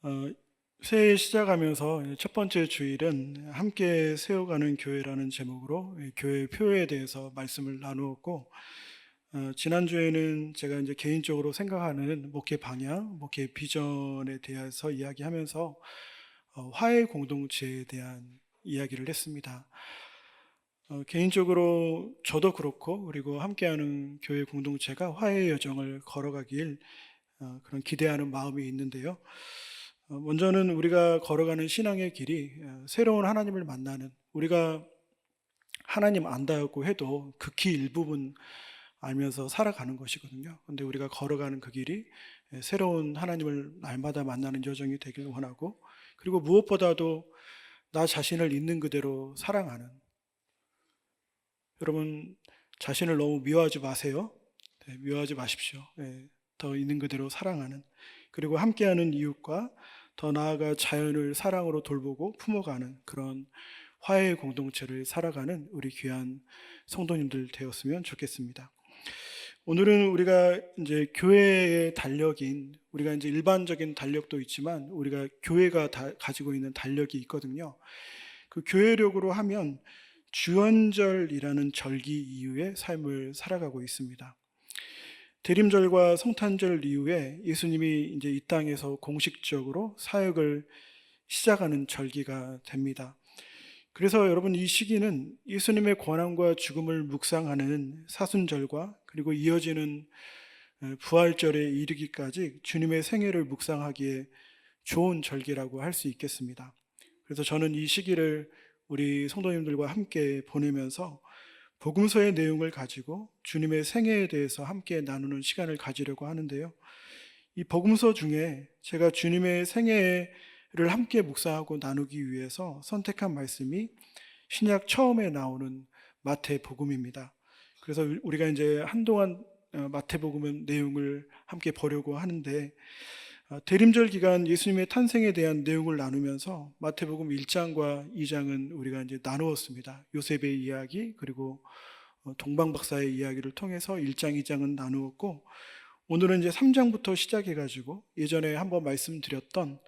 어, 새해 시작하면서 첫 번째 주일은 함께 세워가는 교회라는 제목으로 교회 표에 대해서 말씀을 나누었고, 지난주에는 제가 이제 개인적으로 생각하는 목회 방향, 목회 비전에 대해서 이야기하면서 화해 공동체에 대한 이야기를 했습니다. 개인적으로 저도 그렇고, 그리고 함께하는 교회 공동체가 화해의 여정을 걸어가길 그런 기대하는 마음이 있는데요. 먼저는 우리가 걸어가는 신앙의 길이 새로운 하나님을 만나는, 우리가 하나님 안다고 해도 극히 일부분 알면서 살아가는 것이거든요. 근데 우리가 걸어가는 그 길이 새로운 하나님을 날마다 만나는 여정이 되길 원하고, 그리고 무엇보다도 나 자신을 있는 그대로 사랑하는, 여러분 자신을 너무 미워하지 마세요. 네, 미워하지 마십시오. 네, 더 있는 그대로 사랑하는, 그리고 함께하는 이웃과 더 나아가 자연을 사랑으로 돌보고 품어가는 그런 화해의 공동체를 살아가는 우리 귀한 성도님들 되었으면 좋겠습니다. 오늘은 우리가 이제 교회의 달력인, 우리가 이제 일반적인 달력도 있지만 우리가 교회가 가지고 있는 달력이 있거든요. 그 교회력으로 하면 주연절이라는 절기 이후의 삶을 살아가고 있습니다. 대림절과 성탄절 이후에 예수님이 이제 이 땅에서 공식적으로 사역을 시작하는 절기가 됩니다. 그래서 여러분, 이 시기는 예수님의 고난과 죽음을 묵상하는 사순절과 그리고 이어지는 부활절에 이르기까지 주님의 생애를 묵상하기에 좋은 절기라고 할 수 있겠습니다. 그래서 저는 이 시기를 우리 성도님들과 함께 보내면서 복음서의 내용을 가지고 주님의 생애에 대해서 함께 나누는 시간을 가지려고 하는데요. 이 복음서 중에 제가 주님의 생애를 함께 묵상하고 나누기 위해서 선택한 말씀이 신약 처음에 나오는 마태복음입니다. 그래서 우리가 이제 한동안 마태복음 내용을 함께 보려고 하는데, 대림절 기간 예수님의 탄생에 대한 내용을 나누면서 마태복음 1장과 2장은 우리가 이제 나누었습니다. 요셉의 이야기, 그리고 동방박사의 이야기를 통해서 1장, 2장은 나누었고, 오늘은 이제 3장부터 시작해가지고 예전에 한번 말씀드렸던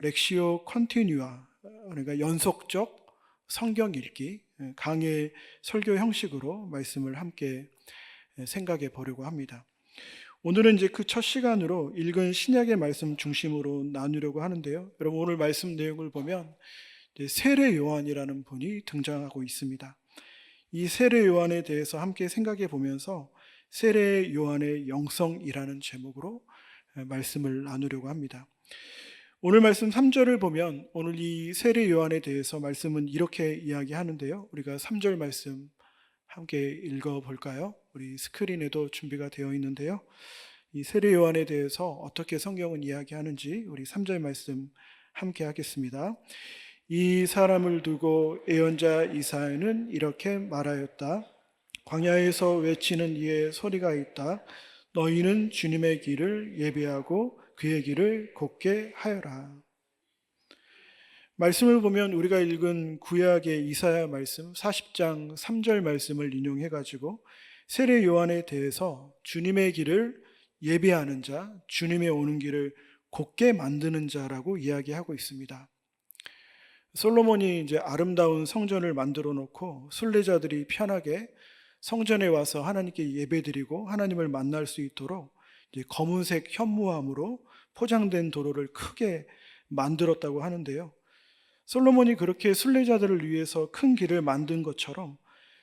렉시오 컨티뉴아, 그러니까 연속적 성경 읽기, 강의 설교 형식으로 말씀을 함께 생각해 보려고 합니다. 오늘은 이제 그 첫 시간으로 읽은 신약의 말씀 중심으로 나누려고 하는데요. 여러분, 오늘 말씀 내용을 보면 세례 요한이라는 분이 등장하고 있습니다. 이 세례 요한에 대해서 함께 생각해 보면서 세례 요한의 영성이라는 제목으로 말씀을 나누려고 합니다. 오늘 말씀 3절을 보면 오늘 이 세례 요한에 대해서 말씀은 이렇게 이야기하는데요. 우리가 3절 말씀 함께 읽어볼까요? 우리 스크린에도 준비가 되어 있는데요. 이 세례 요한에 대해서 어떻게 성경은 이야기하는지 우리 3절 말씀 함께 하겠습니다. 이 사람을 두고 예언자 이사야는 이렇게 말하였다. 광야에서 외치는 이의 소리가 있다. 너희는 주님의 길을 예비하고 그의 길을 곧게 하여라. 말씀을 보면 우리가 읽은 구약의 이사야 말씀 40장 3절 말씀을 인용해 가지고 세례 요한에 대해서 주님의 길을 예비하는 자, 주님의 오는 길을 곧게 만드는 자라고 이야기하고 있습니다. 솔로몬이 이제 아름다운 성전을 만들어 놓고 순례자들이 편하게 성전에 와서 하나님께 예배드리고 하나님을 만날 수 있도록 이제 검은색 현무암으로 포장된 도로를 크게 만들었다고 하는데요. 솔로몬이 그렇게 순례자들을 위해서 큰 길을 만든 것처럼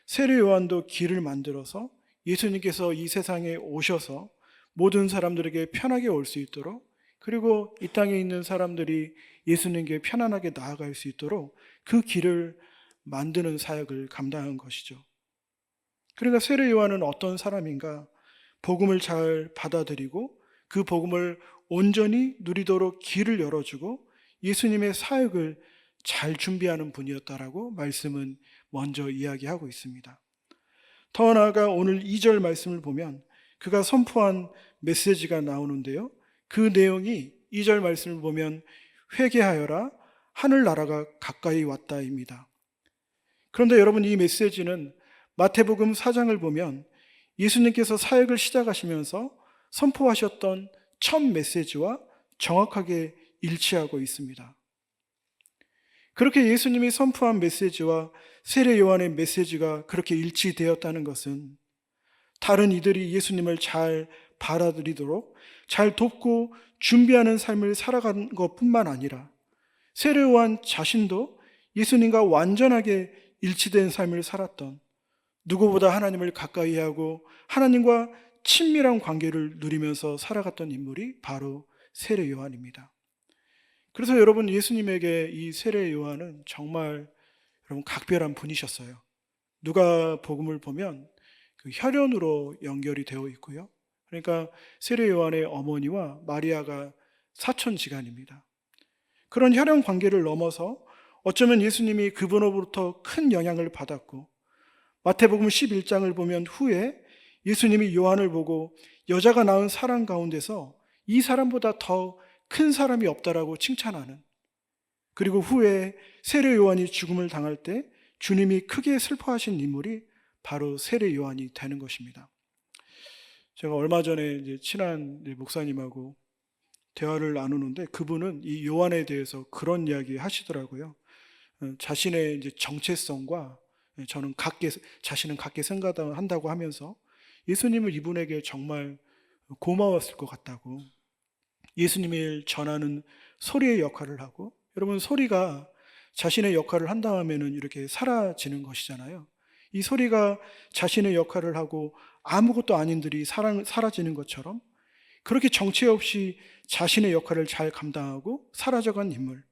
세례 요한도 길을 만들어서 예수님께서 이 세상에 오셔서 모든 사람들에게 편하게 올 수 있도록, 그리고 이 땅에 있는 사람들이 예수님께 편안하게 나아갈 수 있도록 그 길을 만드는 사역을 감당한 것이죠. 그러니까 세례 요한은 어떤 사람인가? 복음을 잘 받아들이고 그 복음을 온전히 누리도록 길을 열어주고 예수님의 사역을 잘 준비하는 분이었다라고 말씀은 먼저 이야기하고 있습니다. 더 나아가 오늘 2절 말씀을 보면 그가 선포한 메시지가 나오는데요. 그 내용이 2절 말씀을 보면 회개하여라, 하늘나라가 가까이 왔다입니다. 그런데 여러분, 이 메시지는 마태복음 4장을 보면 예수님께서 사역을 시작하시면서 선포하셨던 첫 메시지와 정확하게 일치하고 있습니다. 그렇게 예수님이 선포한 메시지와 세례 요한의 메시지가 그렇게 일치되었다는 것은 다른 이들이 예수님을 잘 받아들이도록 잘 돕고 준비하는 삶을 살아간 것뿐만 아니라 세례 요한 자신도 예수님과 완전하게 일치된 삶을 살았던, 누구보다 하나님을 가까이 하고 하나님과 친밀한 관계를 누리면서 살아갔던 인물이 바로 세례 요한입니다. 그래서 여러분, 예수님에게 이 세례 요한은 정말 여러분 각별한 분이셨어요. 누가 복음을 보면 그 혈연으로 연결이 되어 있고요. 그러니까 세례 요한의 어머니와 마리아가 사촌지간입니다. 그런 혈연 관계를 넘어서 어쩌면 예수님이 그분으로부터 큰 영향을 받았고, 마태복음 11장을 보면 후에 예수님이 요한을 보고 여자가 낳은 사람 가운데서 이 사람보다 더 큰 사람이 없다라고 칭찬하는, 그리고 후에 세례 요한이 죽음을 당할 때 주님이 크게 슬퍼하신 인물이 바로 세례 요한이 되는 것입니다. 제가 얼마 전에 이제 친한 목사님하고 대화를 나누는데 그분은 이 요한에 대해서 그런 이야기 하시더라고요. 자신의 이제 정체성과 저는 자신은 같게 생각한다고 하면서 예수님을 이분에게 정말 고마웠을 것 같다고, 예수님을 전하는 소리의 역할을 하고, 여러분 소리가 자신의 역할을 한다 하면은 이렇게 사라지는 것이잖아요. 이 소리가 자신의 역할을 하고 아무것도 아닌들이 사라지는 것처럼 그렇게 정체 없이 자신의 역할을 잘 감당하고 사라져간 인물,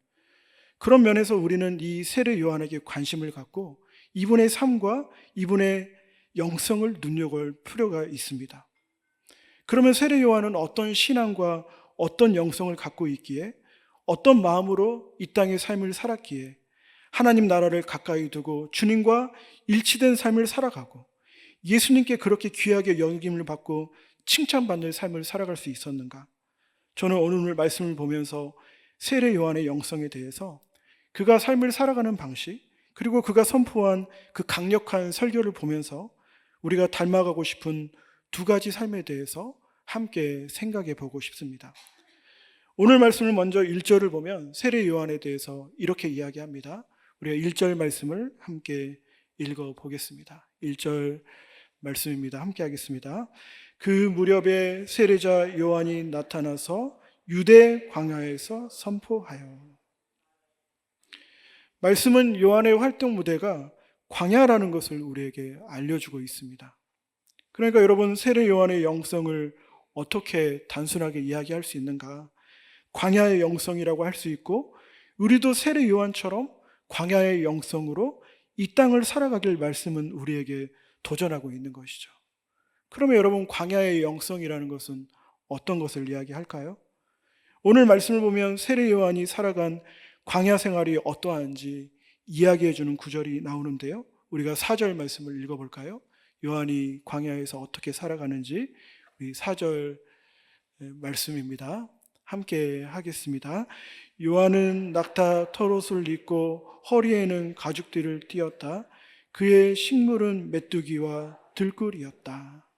그런 면에서 우리는 이 세례 요한에게 관심을 갖고 이분의 삶과 이분의 영성을 눈여볼 필요가 있습니다. 그러면 세례 요한은 어떤 신앙과 어떤 영성을 갖고 있기에, 어떤 마음으로 이 땅의 삶을 살았기에 하나님 나라를 가까이 두고 주님과 일치된 삶을 살아가고 예수님께 그렇게 귀하게 여김을 받고 칭찬받는 삶을 살아갈 수 있었는가? 저는 오늘 말씀을 보면서 세례 요한의 영성에 대해서, 그가 삶을 살아가는 방식, 그리고 그가 선포한 그 강력한 설교를 보면서 우리가 닮아가고 싶은 두 가지 삶에 대해서 함께 생각해 보고 싶습니다. 오늘 말씀을 먼저 1절을 보면 세례 요한에 대해서 이렇게 이야기합니다. 우리가 1절 말씀을 함께 읽어 보겠습니다. 1절 말씀입니다. 함께 하겠습니다. 그 무렵에 세례자 요한이 나타나서 유대 광야에서 선포하여. 말씀은 요한의 활동 무대가 광야라는 것을 우리에게 알려주고 있습니다. 그러니까 여러분, 세례 요한의 영성을 어떻게 단순하게 이야기할 수 있는가? 광야의 영성이라고 할 수 있고, 우리도 세례 요한처럼 광야의 영성으로 이 땅을 살아가길 말씀은 우리에게 도전하고 있는 것이죠. 그러면 여러분, 광야의 영성이라는 것은 어떤 것을 이야기할까요? 오늘 말씀을 보면 세례 요한이 살아간 광야 생활이 어떠한지 이야기해 주는 구절이 나오는데요. 우리가 4절 말씀을 읽어볼까요? 요한이 광야에서 어떻게 살아가는지 우리 4절 말씀입니다. 함께 하겠습니다. 요한은 낙타 털옷을 입고 허리에는 가죽띠를 띠었다. 그의 식물은 메뚜기와 들꿀이었다.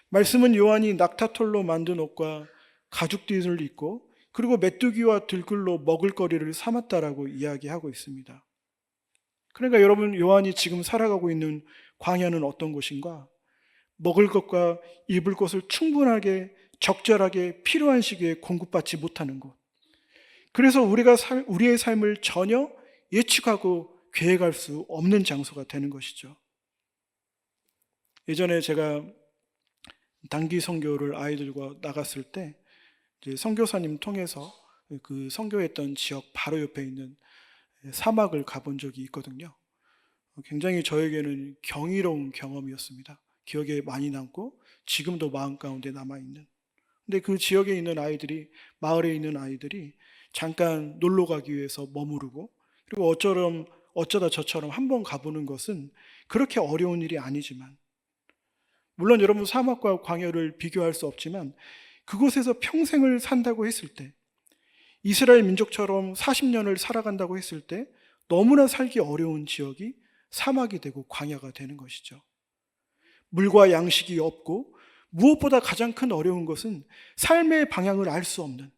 말씀은 요한이 낙타털로 만든 옷과 가죽띠를 입고 그리고 메뚜기와 들꿀로 먹을거리를 삼았다라고 이야기하고 있습니다. 그러니까 여러분, 요한이 지금 살아가고 있는 광야는 어떤 곳인가? 먹을 것과 입을 것을 충분하게 적절하게 필요한 시기에 공급받지 못하는 곳. 그래서 우리가 우리의 삶을 전혀 예측하고 계획할 수 없는 장소가 되는 것이죠. 예전에 제가 단기 선교를 아이들과 나갔을 때 이제 선교사님 통해서 그 선교했던 지역 바로 옆에 있는 사막을 가본 적이 있거든요. 굉장히 저에게는 경이로운 경험이었습니다. 기억에 많이 남고 지금도 마음 가운데 남아있는. 근데 그 지역에 있는 아이들이, 마을에 있는 아이들이 잠깐 놀러 가기 위해서 머무르고, 그리고 어쩌다 저처럼 한번 가보는 것은 그렇게 어려운 일이 아니지만, 물론 여러분 사막과 광야를 비교할 수 없지만 그곳에서 평생을 산다고 했을 때, 이스라엘 민족처럼 40년을 살아간다고 했을 때 너무나 살기 어려운 지역이 사막이 되고 광야가 되는 것이죠. 물과 양식이 없고, 무엇보다 가장 큰 어려운 것은 삶의 방향을 알 수 없는,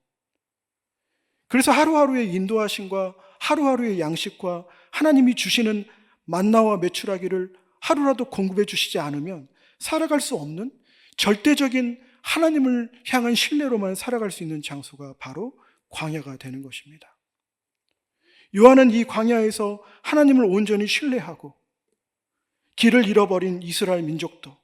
그래서 하루하루의 인도하심과 하루하루의 양식과 하나님이 주시는 만나와 메추라기를 하루라도 공급해 주시지 않으면 살아갈 수 없는 절대적인 하나님을 향한 신뢰로만 살아갈 수 있는 장소가 바로 광야가 되는 것입니다. 요한은 이 광야에서 하나님을 온전히 신뢰하고 길을 잃어버린 이스라엘 민족도,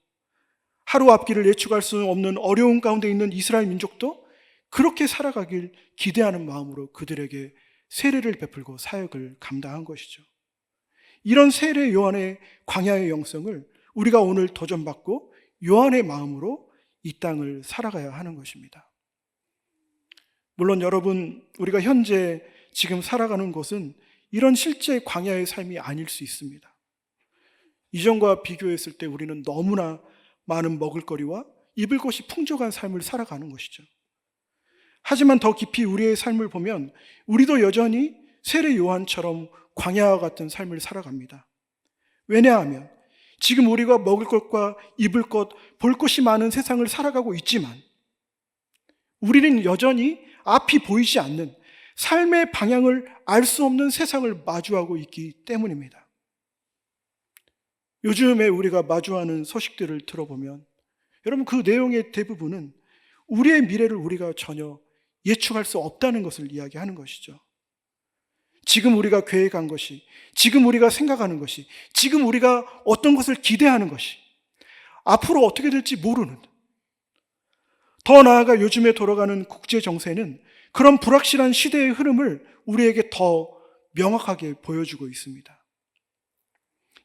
하루 앞길을 예측할 수 없는 어려움 가운데 있는 이스라엘 민족도 그렇게 살아가길 기대하는 마음으로 그들에게 세례를 베풀고 사역을 감당한 것이죠. 이런 세례 요한의 광야의 영성을 우리가 오늘 도전받고 요한의 마음으로 이 땅을 살아가야 하는 것입니다. 물론 여러분, 우리가 현재 지금 살아가는 곳은 이런 실제 광야의 삶이 아닐 수 있습니다. 이전과 비교했을 때 우리는 너무나 많은 먹을거리와 입을 것이 풍족한 삶을 살아가는 것이죠. 하지만 더 깊이 우리의 삶을 보면 우리도 여전히 세례 요한처럼 광야와 같은 삶을 살아갑니다. 왜냐하면 지금 우리가 먹을 것과 입을 것, 볼 것이 많은 세상을 살아가고 있지만 우리는 여전히 앞이 보이지 않는 삶의 방향을 알 수 없는 세상을 마주하고 있기 때문입니다. 요즘에 우리가 마주하는 소식들을 들어보면 여러분, 그 내용의 대부분은 우리의 미래를 우리가 전혀 예측할 수 없다는 것을 이야기하는 것이죠. 지금 우리가 계획한 것이, 지금 우리가 생각하는 것이, 지금 우리가 어떤 것을 기대하는 것이 앞으로 어떻게 될지 모르는, 더 나아가 요즘에 돌아가는 국제 정세는 그런 불확실한 시대의 흐름을 우리에게 더 명확하게 보여주고 있습니다.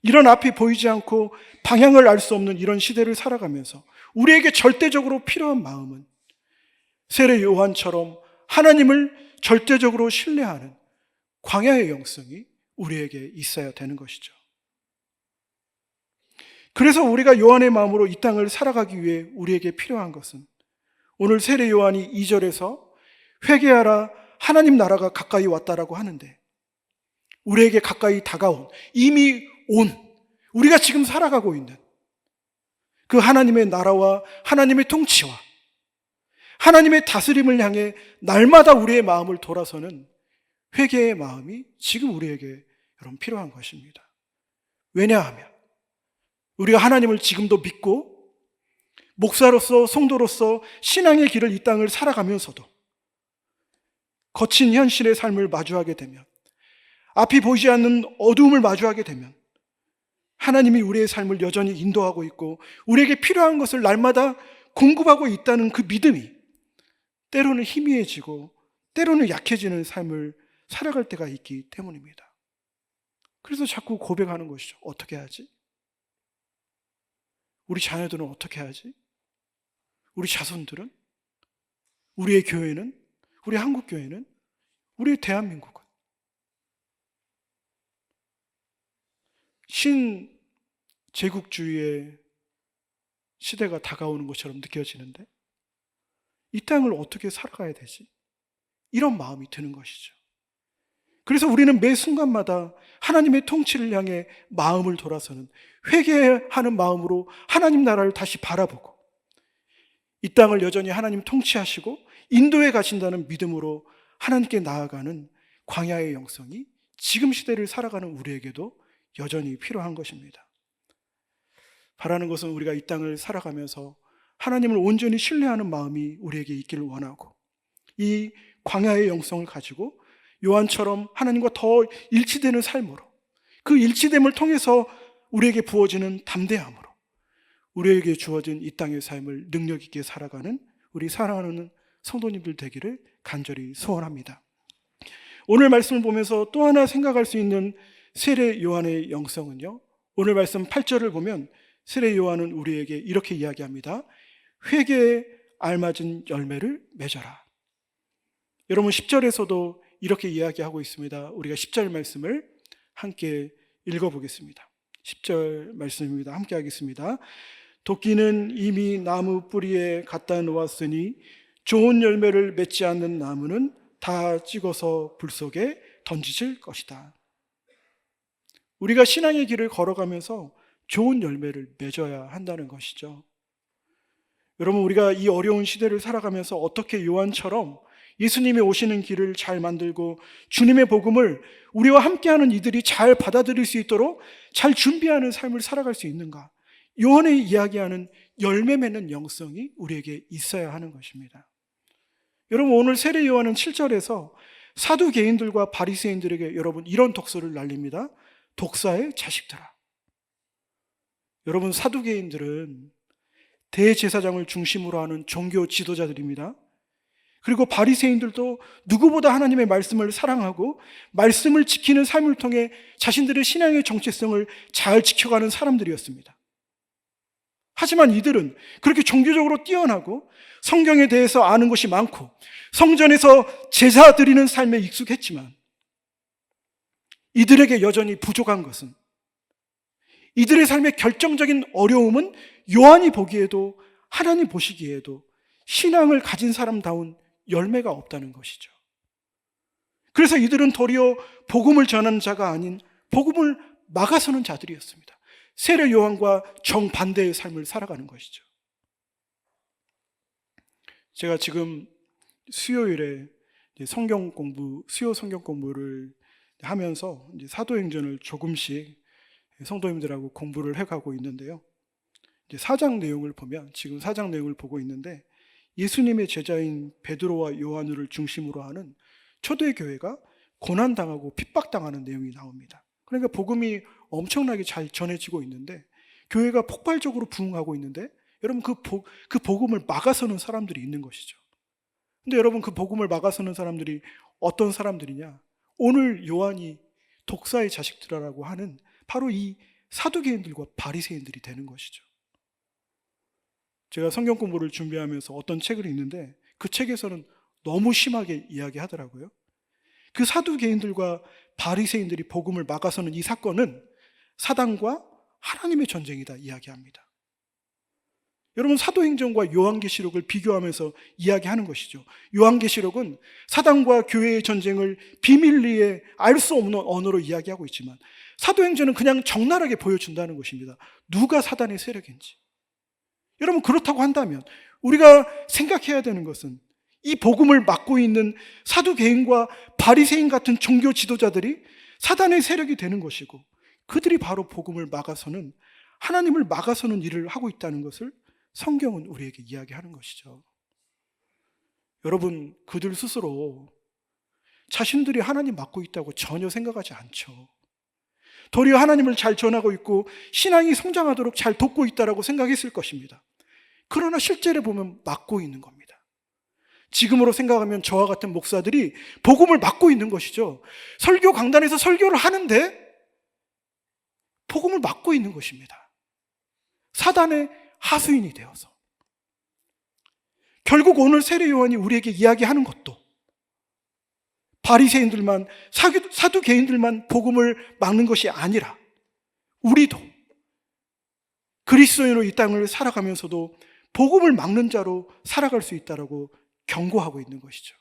이런 앞이 보이지 않고 방향을 알 수 없는 이런 시대를 살아가면서 우리에게 절대적으로 필요한 마음은 세례 요한처럼 하나님을 절대적으로 신뢰하는 광야의 영성이 우리에게 있어야 되는 것이죠. 그래서 우리가 요한의 마음으로 이 땅을 살아가기 위해 우리에게 필요한 것은 오늘 세례 요한이 2절에서 회개하라, 하나님 나라가 가까이 왔다라고 하는데 우리에게 가까이 다가온, 이미 온, 우리가 지금 살아가고 있는 그 하나님의 나라와 하나님의 통치와 하나님의 다스림을 향해 날마다 우리의 마음을 돌아서는 회개의 마음이 지금 우리에게 여러분 필요한 것입니다. 왜냐하면 우리가 하나님을 지금도 믿고 목사로서 성도로서 신앙의 길을 이 땅을 살아가면서도 거친 현실의 삶을 마주하게 되면, 앞이 보이지 않는 어두움을 마주하게 되면 하나님이 우리의 삶을 여전히 인도하고 있고 우리에게 필요한 것을 날마다 공급하고 있다는 그 믿음이 때로는 희미해지고 때로는 약해지는 삶을 살아갈 때가 있기 때문입니다. 그래서 자꾸 고백하는 것이죠. 어떻게 하지? 우리 자녀들은 어떻게 하지? 우리 자손들은? 우리의 교회는? 우리 한국교회는? 우리 대한민국은? 신제국주의의 시대가 다가오는 것처럼 느껴지는데 이 땅을 어떻게 살아가야 되지? 이런 마음이 드는 것이죠. 그래서 우리는 매 순간마다 하나님의 통치를 향해 마음을 돌아서는 회개하는 마음으로 하나님 나라를 다시 바라보고 이 땅을 여전히 하나님 통치하시고 인도해 가신다는 믿음으로 하나님께 나아가는 광야의 영성이 지금 시대를 살아가는 우리에게도 여전히 필요한 것입니다. 바라는 것은 우리가 이 땅을 살아가면서 하나님을 온전히 신뢰하는 마음이 우리에게 있기를 원하고 이 광야의 영성을 가지고 요한처럼 하나님과 더 일치되는 삶으로, 그 일치됨을 통해서 우리에게 부어지는 담대함으로 우리에게 주어진 이 땅의 삶을 능력 있게 살아가는 우리 사랑하는 성도님들 되기를 간절히 소원합니다. 오늘 말씀을 보면서 또 하나 생각할 수 있는 세례 요한의 영성은요, 오늘 말씀 8절을 보면 세례 요한은 우리에게 이렇게 이야기합니다. 회개에 알맞은 열매를 맺어라. 여러분 10절에서도 이렇게 이야기하고 있습니다. 우리가 10절 말씀을 함께 읽어보겠습니다. 10절 말씀입니다. 함께 하겠습니다. 도끼는 이미 나무 뿌리에 갖다 놓았으니 좋은 열매를 맺지 않는 나무는 다 찍어서 불 속에 던지실 것이다. 우리가 신앙의 길을 걸어가면서 좋은 열매를 맺어야 한다는 것이죠. 여러분, 우리가 이 어려운 시대를 살아가면서 어떻게 요한처럼 예수님이 오시는 길을 잘 만들고 주님의 복음을 우리와 함께하는 이들이 잘 받아들일 수 있도록 잘 준비하는 삶을 살아갈 수 있는가? 요한이 이야기하는 열매 맺는 영성이 우리에게 있어야 하는 것입니다. 여러분, 오늘 세례 요한은 7절에서 사두개인들과 바리새인들에게 여러분 이런 독서를 날립니다. 독사의 자식들아. 여러분, 사두개인들은 대제사장을 중심으로 하는 종교 지도자들입니다. 그리고 바리새인들도 누구보다 하나님의 말씀을 사랑하고 말씀을 지키는 삶을 통해 자신들의 신앙의 정체성을 잘 지켜가는 사람들이었습니다. 하지만 이들은 그렇게 종교적으로 뛰어나고 성경에 대해서 아는 것이 많고 성전에서 제사 드리는 삶에 익숙했지만 이들에게 여전히 부족한 것은, 이들의 삶의 결정적인 어려움은 요한이 보기에도 하나님 보시기에도 신앙을 가진 사람다운 열매가 없다는 것이죠. 그래서 이들은 도리어 복음을 전하는 자가 아닌 복음을 막아서는 자들이었습니다. 세례 요한과 정반대의 삶을 살아가는 것이죠. 제가 지금 수요일에 수요 성경 공부를 하면서 이제 사도행전을 조금씩 성도님들하고 공부를 해가고 있는데요. 이제 4장 내용을 보면, 지금 4장 내용을 보고 있는데, 예수님의 제자인 베드로와 요한을 중심으로 하는 초대교회가 고난당하고 핍박당하는 내용이 나옵니다. 그러니까 복음이 엄청나게 잘 전해지고 있는데, 교회가 폭발적으로 부흥하고 있는데, 여러분 그 복음을 막아서는 사람들이 있는 것이죠. 근데 여러분, 그 복음을 막아서는 사람들이 어떤 사람들이냐? 오늘 요한이 독사의 자식들이라고 하는 바로 이 사두개인들과 바리새인들이 되는 것이죠. 제가 성경 공부를 준비하면서 어떤 책을 읽는데 그 책에서는 너무 심하게 이야기하더라고요. 그 사두개인들과 바리새인들이 복음을 막아서는 이 사건은 사단과 하나님의 전쟁이다 이야기합니다. 여러분, 사도행전과 요한계시록을 비교하면서 이야기하는 것이죠. 요한계시록은 사단과 교회의 전쟁을 비밀리에 알 수 없는 언어로 이야기하고 있지만, 사도행전은 그냥 적나라하게 보여준다는 것입니다. 누가 사단의 세력인지. 여러분, 그렇다고 한다면 우리가 생각해야 되는 것은 이 복음을 막고 있는 사두개인과 바리새인 같은 종교 지도자들이 사단의 세력이 되는 것이고, 그들이 바로 복음을 막아서는, 하나님을 막아서는 일을 하고 있다는 것을 성경은 우리에게 이야기하는 것이죠. 여러분, 그들 스스로 자신들이 하나님 맡고 있다고 전혀 생각하지 않죠. 도리어 하나님을 잘 전하고 있고 신앙이 성장하도록 잘 돕고 있다고 생각했을 것입니다. 그러나 실제로 보면 막고 있는 겁니다. 지금으로 생각하면 저와 같은 목사들이 복음을 막고 있는 것이죠. 설교 강단에서 설교를 하는데 복음을 막고 있는 것입니다. 사단의 하수인이 되어서. 결국 오늘 세례 요한이 우리에게 이야기하는 것도 바리새인들만, 사두개인들만 복음을 막는 것이 아니라 우리도 그리스도인으로 이 땅을 살아가면서도 복음을 막는 자로 살아갈 수 있다고 경고하고 있는 것이죠.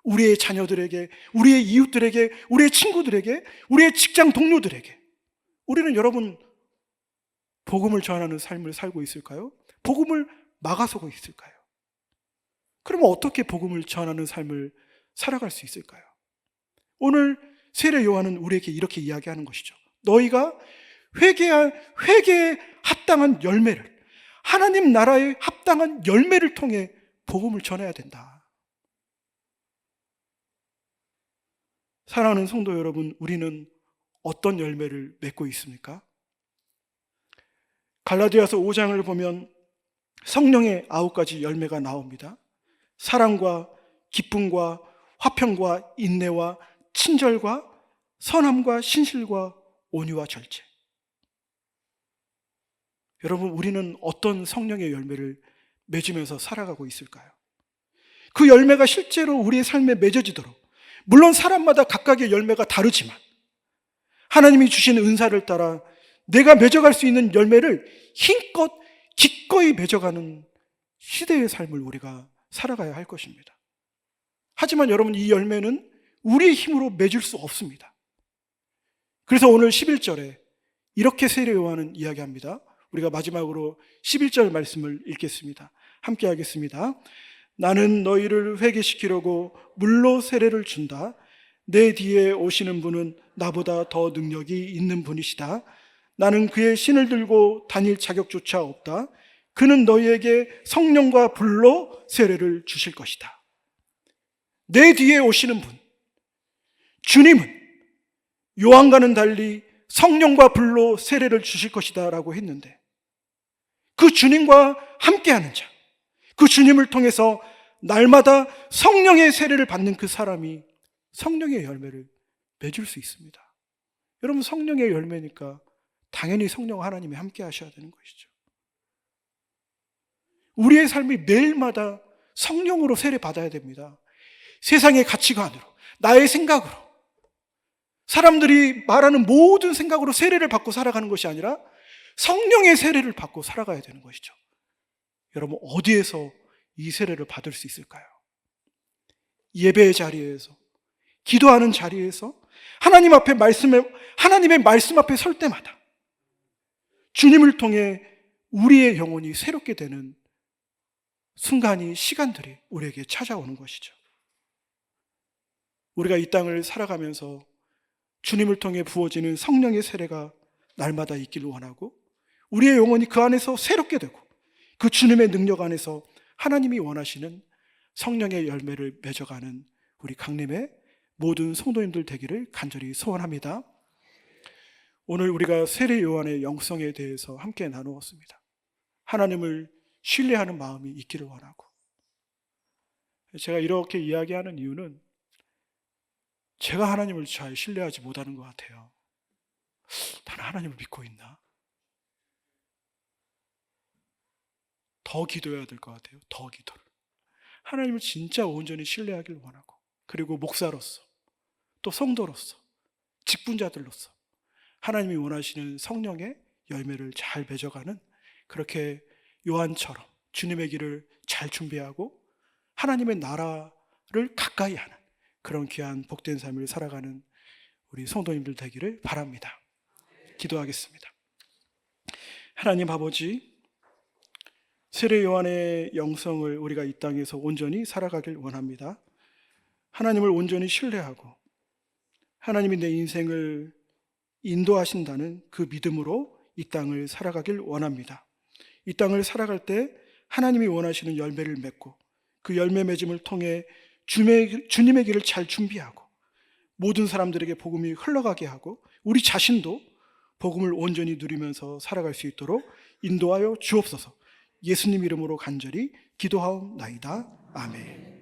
우리의 자녀들에게, 우리의 이웃들에게, 우리의 친구들에게, 우리의 직장 동료들에게 우리는 여러분 복음을 전하는 삶을 살고 있을까요? 복음을 막아서고 있을까요? 그러면 어떻게 복음을 전하는 삶을 살아갈 수 있을까요? 오늘 세례 요한은 우리에게 이렇게 이야기하는 것이죠. 너희가 회개에 합당한 열매를, 하나님 나라에 합당한 열매를 통해 복음을 전해야 된다. 사랑하는 성도 여러분, 우리는 어떤 열매를 맺고 있습니까? 갈라디아서 5장을 보면 성령의 9가지 열매가 나옵니다. 사랑과 기쁨과 화평과 인내와 친절과 선함과 신실과 온유와 절제. 여러분, 우리는 어떤 성령의 열매를 맺으면서 살아가고 있을까요? 그 열매가 실제로 우리의 삶에 맺어지도록, 물론 사람마다 각각의 열매가 다르지만 하나님이 주신 은사를 따라 내가 맺어갈 수 있는 열매를 힘껏 기꺼이 맺어가는 시대의 삶을 우리가 살아가야 할 것입니다. 하지만 여러분, 이 열매는 우리의 힘으로 맺을 수 없습니다. 그래서 오늘 11절에 이렇게 세례 요한은 이야기합니다. 우리가 마지막으로 11절 말씀을 읽겠습니다. 함께 하겠습니다. 나는 너희를 회개시키려고 물로 세례를 준다. 내 뒤에 오시는 분은 나보다 더 능력이 있는 분이시다. 나는 그의 신을 들고 다닐 자격조차 없다. 그는 너희에게 성령과 불로 세례를 주실 것이다. 내 뒤에 오시는 분, 주님은 요한과는 달리 성령과 불로 세례를 주실 것이다 라고 했는데, 그 주님과 함께하는 자, 그 주님을 통해서 날마다 성령의 세례를 받는 그 사람이 성령의 열매를 맺을 수 있습니다. 여러분, 성령의 열매니까 당연히 성령 하나님이 함께 하셔야 되는 것이죠. 우리의 삶이 매일마다 성령으로 세례 받아야 됩니다. 세상의 가치관으로, 나의 생각으로, 사람들이 말하는 모든 생각으로 세례를 받고 살아가는 것이 아니라 성령의 세례를 받고 살아가야 되는 것이죠. 여러분, 어디에서 이 세례를 받을 수 있을까요? 예배의 자리에서, 기도하는 자리에서, 하나님의 말씀 앞에 설 때마다 주님을 통해 우리의 영혼이 새롭게 되는 순간이, 시간들이 우리에게 찾아오는 것이죠. 우리가 이 땅을 살아가면서 주님을 통해 부어지는 성령의 세례가 날마다 있기를 원하고, 우리의 영혼이 그 안에서 새롭게 되고, 그 주님의 능력 안에서 하나님이 원하시는 성령의 열매를 맺어가는 우리 강림의 모든 성도님들 되기를 간절히 소원합니다. 오늘 우리가 세례 요한의 영성에 대해서 함께 나누었습니다. 하나님을 신뢰하는 마음이 있기를 원하고, 제가 이렇게 이야기하는 이유는 제가 하나님을 잘 신뢰하지 못하는 것 같아요. 나는 하나님을 믿고 있나? 더 기도해야 될 것 같아요. 더 기도를. 하나님을 진짜 온전히 신뢰하길 원하고, 그리고 목사로서, 또 성도로서, 직분자들로서 하나님이 원하시는 성령의 열매를 잘 맺어가는, 그렇게 요한처럼 주님의 길을 잘 준비하고 하나님의 나라를 가까이 하는 그런 귀한 복된 삶을 살아가는 우리 성도님들 되기를 바랍니다. 기도하겠습니다. 하나님 아버지, 세례 요한의 영성을 우리가 이 땅에서 온전히 살아가길 원합니다. 하나님을 온전히 신뢰하고 하나님이 내 인생을 인도하신다는 그 믿음으로 이 땅을 살아가길 원합니다. 이 땅을 살아갈 때 하나님이 원하시는 열매를 맺고, 그 열매 맺음을 통해 주님의 길을 잘 준비하고 모든 사람들에게 복음이 흘러가게 하고 우리 자신도 복음을 온전히 누리면서 살아갈 수 있도록 인도하여 주옵소서. 예수님 이름으로 간절히 기도하옵나이다. 아멘.